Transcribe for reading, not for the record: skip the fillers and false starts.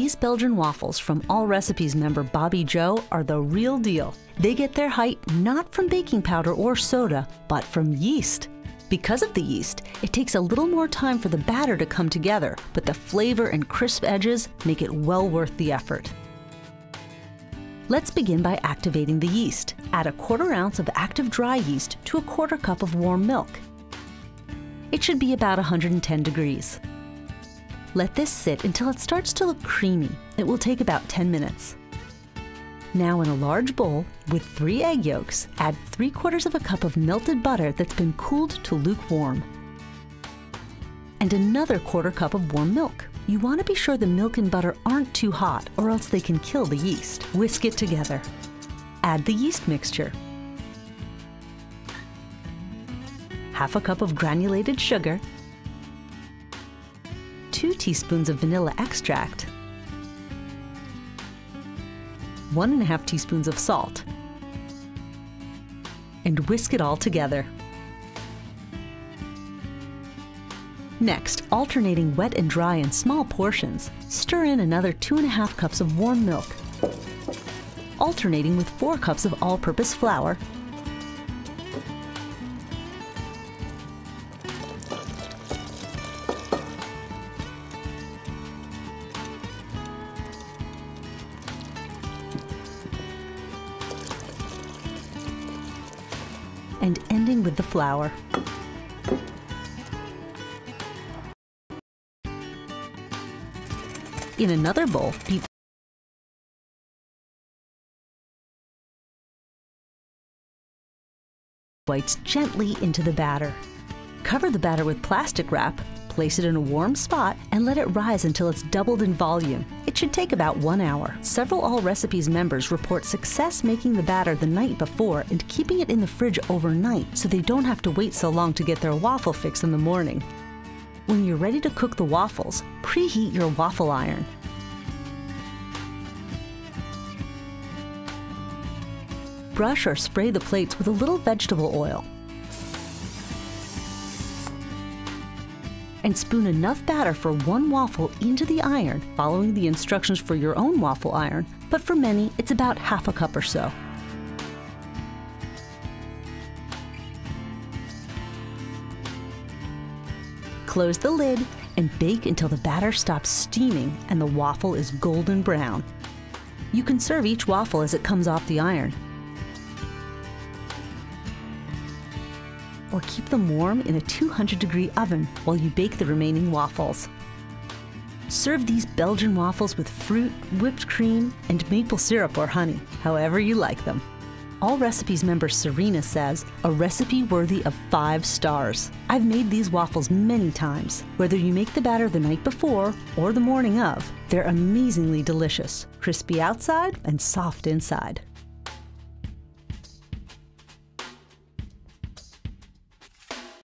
These Belgian waffles from All Recipes member Bobby Joe are the real deal. They get their height not from baking powder or soda, but from yeast. Because of the yeast, it takes a little more time for the batter to come together, but the flavor and crisp edges make it well worth the effort. Let's begin by activating the yeast. Add a 1/4 ounce of active dry yeast to a 1/4 cup of warm milk. It should be about 110 degrees. Let this sit until it starts to look creamy. It will take about 10 minutes. Now in a large bowl with 3 egg yolks, add 3/4 cup of melted butter that's been cooled to lukewarm. And another 1/4 cup of warm milk. You want to be sure the milk and butter aren't too hot or else they can kill the yeast. Whisk it together. Add the yeast mixture. 1/2 cup of granulated sugar, 2 teaspoons of vanilla extract, 1½ teaspoons of salt, and whisk it all together. Next, alternating wet and dry in small portions, stir in another 2½ cups of warm milk, alternating with 4 cups of all-purpose flour, and ending with the flour. In another bowl, beat whites gently into the batter. Cover the batter with plastic wrap, place it in a warm spot, and let it rise until it's doubled in volume. It should take about 1 hour. Several All Recipes members report success making the batter the night before and keeping it in the fridge overnight so they don't have to wait so long to get their waffle fix in the morning. When you're ready to cook the waffles, preheat your waffle iron. Brush or spray the plates with a little vegetable oil. And spoon enough batter for 1 waffle into the iron, following the instructions for your own waffle iron, but for many, it's about 1/2 cup or so. Close the lid and bake until the batter stops steaming and the waffle is golden brown. You can serve each waffle as it comes off the iron, or keep them warm in a 200-degree oven while you bake the remaining waffles. Serve these Belgian waffles with fruit, whipped cream, and maple syrup or honey, however you like them. All Recipes member Serena says, a recipe worthy of 5 stars. I've made these waffles many times. Whether you make the batter the night before or the morning of, they're amazingly delicious, crispy outside and soft inside.